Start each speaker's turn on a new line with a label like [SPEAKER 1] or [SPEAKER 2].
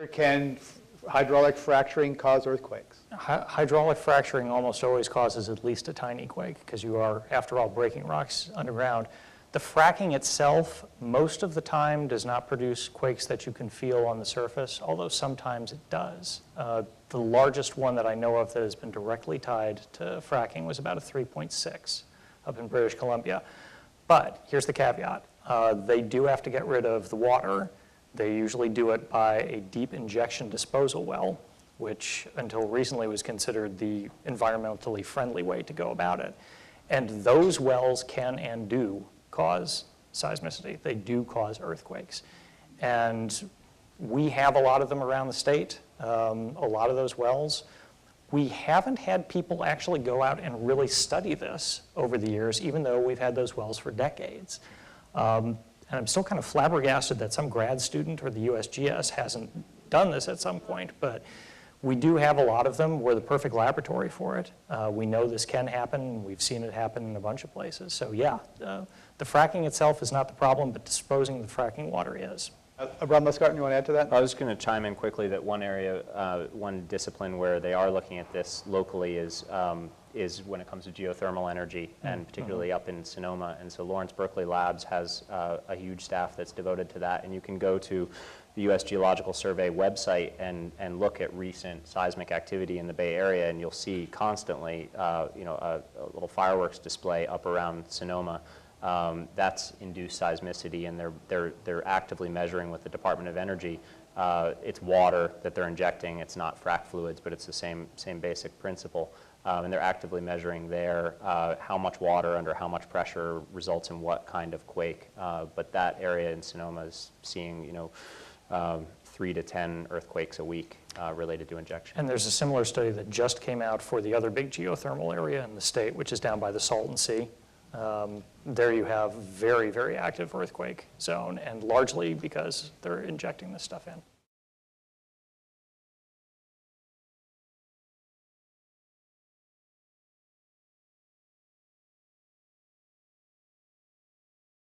[SPEAKER 1] Can hydraulic fracturing cause earthquakes?
[SPEAKER 2] Hydraulic fracturing almost always causes at least a tiny quake because you are, after all, breaking rocks underground. The fracking itself, most of the time, does not produce quakes that you can feel on the surface, although sometimes it does. The largest one that I know of that has been directly tied to fracking was about a 3.6 up in British Columbia. But here's the caveat. They do have to get rid of the water. They usually do it by a deep injection disposal well, which until recently was considered the environmentally friendly way to go about it. And those wells can and do cause seismicity. They do cause earthquakes. And we have a lot of them around the state, a lot of those wells. We haven't had people actually go out and really study this over the years, even though we've had those wells for decades. And I'm still kind of flabbergasted that some grad student or the USGS hasn't done this at some point, but we do have a lot of them. We're the perfect laboratory for it. We know this can happen. We've seen it happen in a bunch of places. So yeah, the fracking itself is not the problem, but disposing of the fracking water is.
[SPEAKER 1] Abrahm Lustgarten, you want to add to that?
[SPEAKER 3] I was going to chime in quickly that one area, one discipline where they are looking at this locally is when it comes to geothermal energy, and particularly up in Sonoma. And so Lawrence Berkeley Labs has a huge staff that's devoted to that. And you can go to the U.S. Geological Survey website and look at recent seismic activity in the Bay Area, and you'll see constantly, a little fireworks display up around Sonoma. That's induced seismicity, and they're actively measuring with the Department of Energy. It's water that they're injecting. It's not frac fluids, but it's the same basic principle. And they're actively measuring there how much water under how much pressure results in what kind of quake. But that area in Sonoma is seeing, 3 to 10 earthquakes a week related to injection.
[SPEAKER 2] And there's a similar study that just came out for the other big geothermal area in the state, which is down by the Salton Sea. There you have very, very active earthquake zone, and largely because they're injecting this stuff in.